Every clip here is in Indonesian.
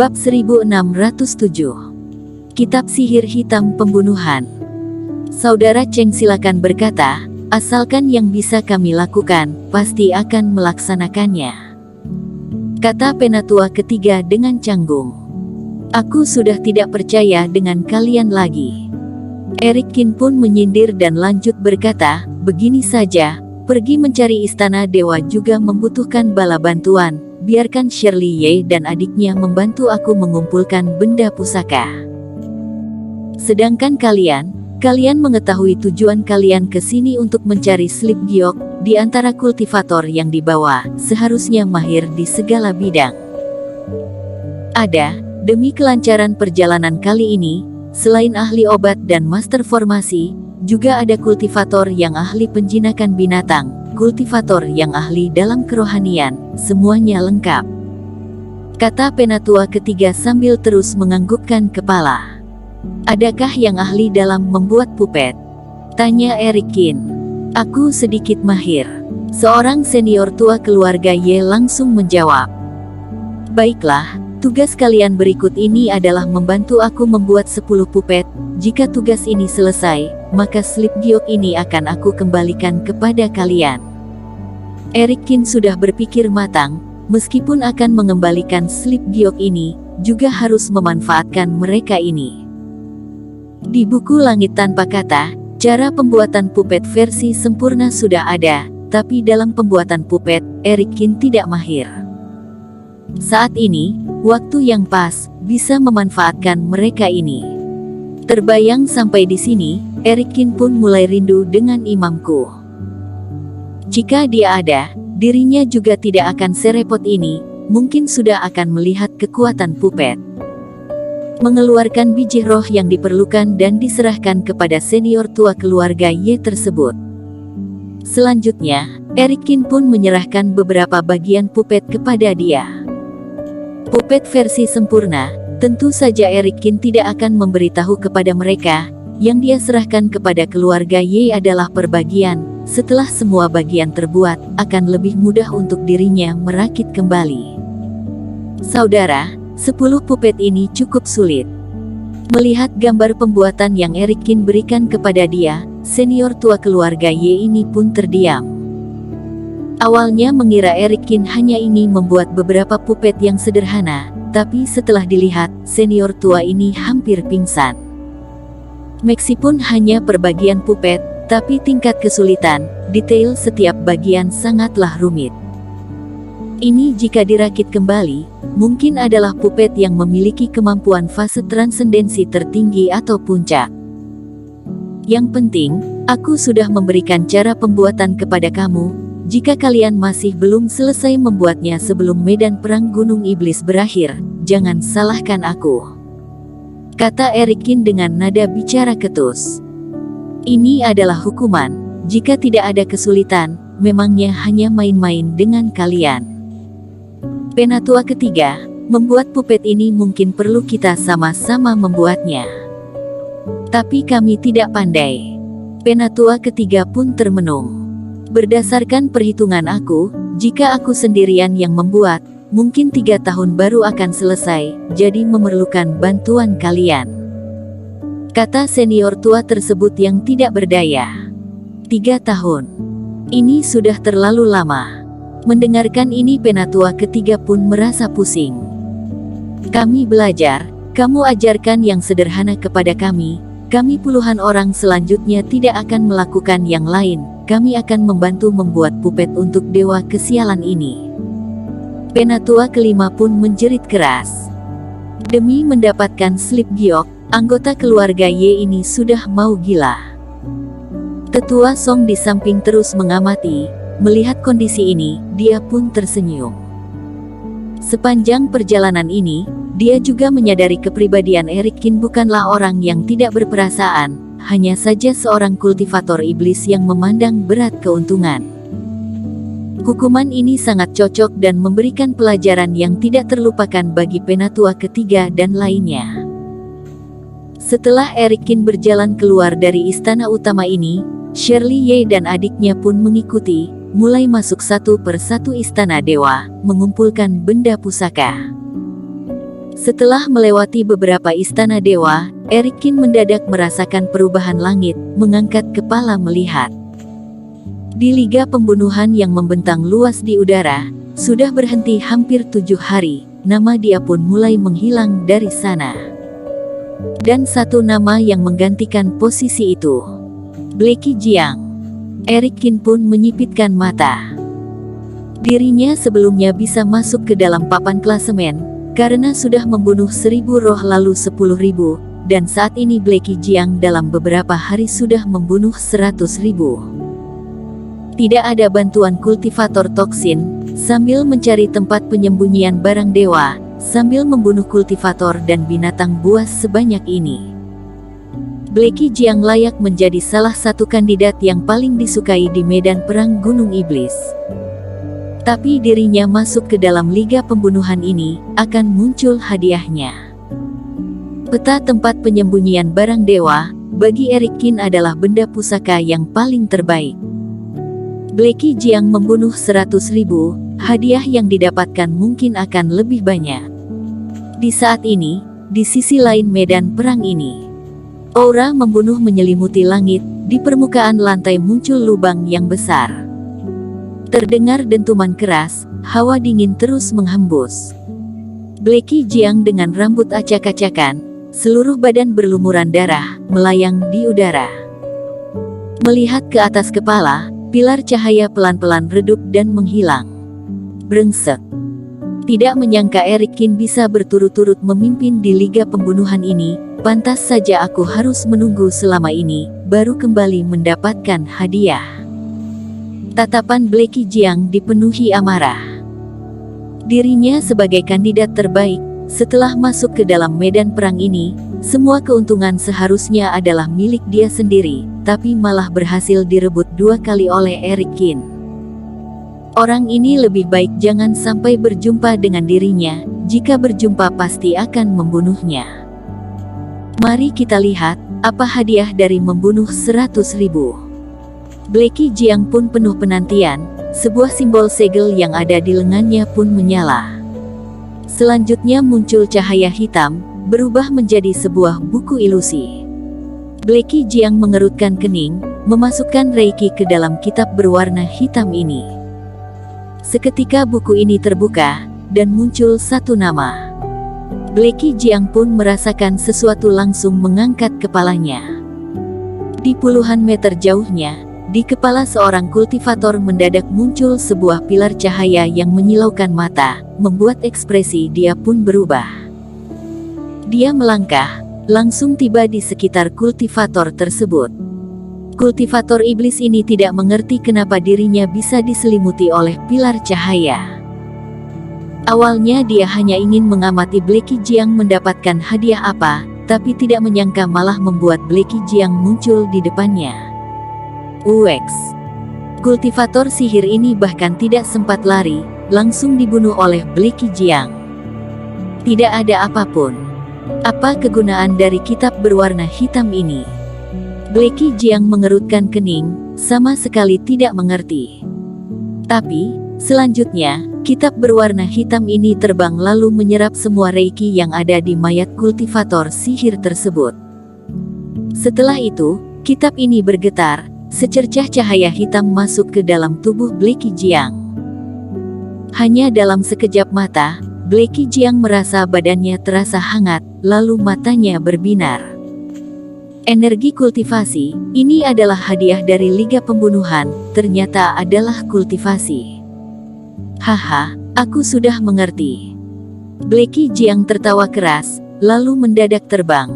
Bab 1607. Kitab Sihir Hitam Pembunuhan. Saudara Cheng silakan berkata, asalkan yang bisa kami lakukan, pasti akan melaksanakannya, kata penatua ketiga dengan canggung. Aku sudah tidak percaya dengan kalian lagi. Eric Kin pun menyindir dan lanjut berkata, begini saja, pergi mencari istana dewa juga membutuhkan bala bantuan. Biarkan Shirley Ye dan adiknya membantu aku mengumpulkan benda pusaka. Sedangkan kalian mengetahui tujuan kalian ke sini untuk mencari slip giok. Di antara kultivator yang dibawa, seharusnya mahir di segala bidang. Demi kelancaran perjalanan kali ini, selain ahli obat dan master formasi, juga ada kultivator yang ahli penjinakan binatang, kultivator yang ahli dalam kerohanian, semuanya lengkap, kata penatua ketiga sambil terus menganggukkan kepala. Adakah yang ahli dalam membuat pupet? Tanya Eric Kin. Aku sedikit mahir. Seorang senior tua keluarga Ye langsung menjawab. Baiklah, tugas kalian berikut ini adalah membantu aku membuat 10 pupet. Jika tugas ini selesai, maka slip giok ini akan aku kembalikan kepada kalian. Eric Kin sudah berpikir matang, meskipun akan mengembalikan slip giok ini, juga harus memanfaatkan mereka ini. Di buku Langit Tanpa Kata, cara pembuatan pupet versi sempurna sudah ada, tapi dalam pembuatan pupet, Eric Kin tidak mahir. Saat ini, waktu yang pas, bisa memanfaatkan mereka ini. Terbayang sampai di sini, Eric Kin pun mulai rindu dengan imamku. Jika dia ada, dirinya juga tidak akan serepot ini, mungkin sudah akan melihat kekuatan pupet. Mengeluarkan biji roh yang diperlukan dan diserahkan kepada senior tua keluarga Ye tersebut. Selanjutnya, Eric Kin pun menyerahkan beberapa bagian pupet kepada dia. Pupet versi sempurna, tentu saja Eric Kin tidak akan memberitahu kepada mereka. Yang dia serahkan kepada keluarga Ye adalah perbagian. Setelah semua bagian terbuat, akan lebih mudah untuk dirinya merakit kembali. Saudara, 10 pupet ini cukup sulit. Melihat gambar pembuatan yang Eric Kin berikan kepada dia, senior tua keluarga Ye ini pun terdiam. Awalnya mengira Eric Kin hanya ingin membuat beberapa pupet yang sederhana, tapi setelah dilihat, senior tua ini hampir pingsan. Meskipun hanya perbagian pupet, tapi tingkat kesulitan, detail setiap bagian sangatlah rumit. Ini jika dirakit kembali, mungkin adalah pupet yang memiliki kemampuan fase transendensi tertinggi atau puncak. Yang penting, aku sudah memberikan cara pembuatan kepada kamu. Jika kalian masih belum selesai membuatnya sebelum medan perang Gunung Iblis berakhir, jangan salahkan aku, kata Eric Kin dengan nada bicara ketus. Ini adalah hukuman. Jika tidak ada kesulitan, memangnya hanya main-main dengan kalian. Penatua ketiga, membuat pupet ini mungkin perlu kita sama-sama membuatnya. Tapi kami tidak pandai. Penatua ketiga pun termenung. Berdasarkan perhitungan aku, jika aku sendirian yang membuat, mungkin 3 tahun baru akan selesai, jadi memerlukan bantuan kalian, kata senior tua tersebut yang tidak berdaya. 3 tahun. Ini sudah terlalu lama. Mendengarkan ini penatua ketiga pun merasa pusing. Kami belajar, kamu ajarkan yang sederhana kepada kami puluhan orang selanjutnya tidak akan melakukan yang lain, kami akan membantu membuat pupet untuk dewa kesialan ini. Penatua kelima pun menjerit keras. Demi mendapatkan slip giok, anggota keluarga Ye ini sudah mau gila. Tetua Song di samping terus mengamati. Melihat kondisi ini, dia pun tersenyum. Sepanjang perjalanan ini, dia juga menyadari kepribadian Eric Kin bukanlah orang yang tidak berperasaan, hanya saja seorang kultivator iblis yang memandang berat keuntungan. Hukuman ini sangat cocok dan memberikan pelajaran yang tidak terlupakan bagi penatua ketiga dan lainnya. Setelah Eric Kin berjalan keluar dari istana utama ini, Shirley Ye dan adiknya pun mengikuti, mulai masuk satu persatu istana dewa, mengumpulkan benda pusaka. Setelah melewati beberapa istana dewa, Eric Kin mendadak merasakan perubahan langit, mengangkat kepala melihat. Di liga pembunuhan yang membentang luas di udara, sudah berhenti hampir 7 hari, nama dia pun mulai menghilang dari sana. Dan satu nama yang menggantikan posisi itu, Blacky Jiang. Eric Kin pun menyipitkan mata. Dirinya sebelumnya bisa masuk ke dalam papan klasemen, karena sudah membunuh 1000 roh lalu 10.000, dan saat ini Blacky Jiang dalam beberapa hari sudah membunuh 100.000. Tidak ada bantuan kultivator toksin, sambil mencari tempat penyembunyian barang dewa, sambil membunuh kultivator dan binatang buas sebanyak ini. Blacky Jiang layak menjadi salah satu kandidat yang paling disukai di medan perang Gunung Iblis. Tapi dirinya masuk ke dalam liga pembunuhan ini, akan muncul hadiahnya. Peta tempat penyembunyian barang dewa, bagi Eric Kin adalah benda pusaka yang paling terbaik. Blacky Jiang membunuh 100.000, hadiah yang didapatkan mungkin akan lebih banyak. Di saat ini, di sisi lain medan perang ini, aura membunuh menyelimuti langit, di permukaan lantai muncul lubang yang besar. Terdengar dentuman keras, hawa dingin terus menghembus. Blacky Jiang dengan rambut acak-acakan, seluruh badan berlumuran darah, melayang di udara. Melihat ke atas kepala, pilar cahaya pelan-pelan redup dan menghilang. Brengsek. Tidak menyangka Eric Kin bisa berturut-turut memimpin di liga pembunuhan ini, pantas saja aku harus menunggu selama ini, baru kembali mendapatkan hadiah. Tatapan Blacky Jiang dipenuhi amarah. Dirinya sebagai kandidat terbaik, setelah masuk ke dalam medan perang ini, semua keuntungan seharusnya adalah milik dia sendiri, tapi malah berhasil direbut 2 kali oleh Eric Kin. Orang ini lebih baik jangan sampai berjumpa dengan dirinya, jika berjumpa pasti akan membunuhnya. Mari kita lihat, apa hadiah dari membunuh 100.000. Blacky Jiang pun penuh penantian, sebuah simbol segel yang ada di lengannya pun menyala. Selanjutnya muncul cahaya hitam, berubah menjadi sebuah buku ilusi. Blacky Jiang mengerutkan kening, memasukkan reiki ke dalam kitab berwarna hitam ini. Seketika buku ini terbuka, dan muncul satu nama. Blacky Jiang pun merasakan sesuatu langsung mengangkat kepalanya. Di puluhan meter jauhnya, di kepala seorang kultivator mendadak muncul sebuah pilar cahaya yang menyilaukan mata, membuat ekspresi dia pun berubah. Dia melangkah, langsung tiba di sekitar kultivator tersebut. Kultivator iblis ini tidak mengerti kenapa dirinya bisa diselimuti oleh pilar cahaya. Awalnya dia hanya ingin mengamati Blacky Jiang mendapatkan hadiah apa, tapi tidak menyangka malah membuat Blacky Jiang muncul di depannya. UX. Kultivator sihir ini bahkan tidak sempat lari, langsung dibunuh oleh Blacky Jiang. Tidak ada apapun. Apa kegunaan dari kitab berwarna hitam ini? Blacky Jiang mengerutkan kening, sama sekali tidak mengerti. Tapi, selanjutnya, kitab berwarna hitam ini terbang lalu menyerap semua reiki yang ada di mayat kultivator sihir tersebut. Setelah itu, kitab ini bergetar, secercah cahaya hitam masuk ke dalam tubuh Blacky Jiang. Hanya dalam sekejap mata, Blacky Jiang merasa badannya terasa hangat, lalu matanya berbinar. Energi kultivasi, ini adalah hadiah dari Liga Pembunuhan, ternyata adalah kultivasi. Haha, aku sudah mengerti. Blacky Jiang tertawa keras, lalu mendadak terbang.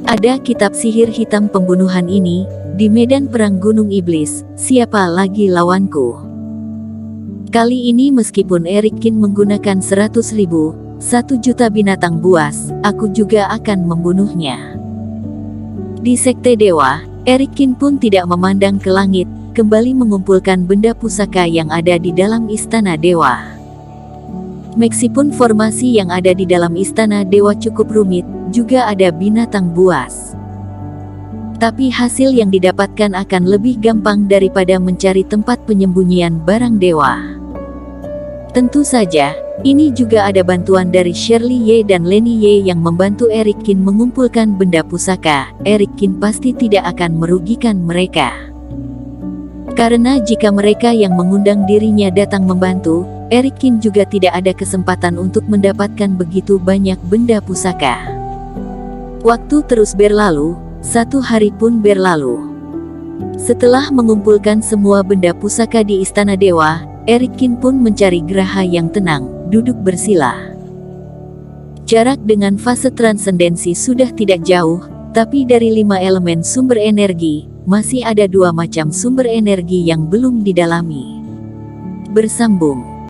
Ada kitab sihir hitam pembunuhan ini, di medan perang Gunung Iblis, siapa lagi lawanku? Kali ini meskipun Eric Kin menggunakan 100.000, 1 juta binatang buas, aku juga akan membunuhnya. Di Sekte Dewa, Eric Kin pun tidak memandang ke langit, kembali mengumpulkan benda pusaka yang ada di dalam Istana Dewa. Meskipun formasi yang ada di dalam Istana Dewa cukup rumit, juga ada binatang buas. Tapi hasil yang didapatkan akan lebih gampang daripada mencari tempat penyembunyian barang dewa. Tentu saja, ini juga ada bantuan dari Shirley Ye dan Lenny Ye yang membantu Eric Kin mengumpulkan benda pusaka. Eric Kin pasti tidak akan merugikan mereka. Karena jika mereka yang mengundang dirinya datang membantu, Eric Kin juga tidak ada kesempatan untuk mendapatkan begitu banyak benda pusaka. Waktu terus berlalu, 1 hari pun berlalu. Setelah mengumpulkan semua benda pusaka di Istana Dewa, Eric Kin pun mencari geraha yang tenang, duduk bersila. Jarak dengan fase transendensi sudah tidak jauh, tapi dari 5 elemen sumber energi, masih ada 2 macam sumber energi yang belum didalami. Bersambung.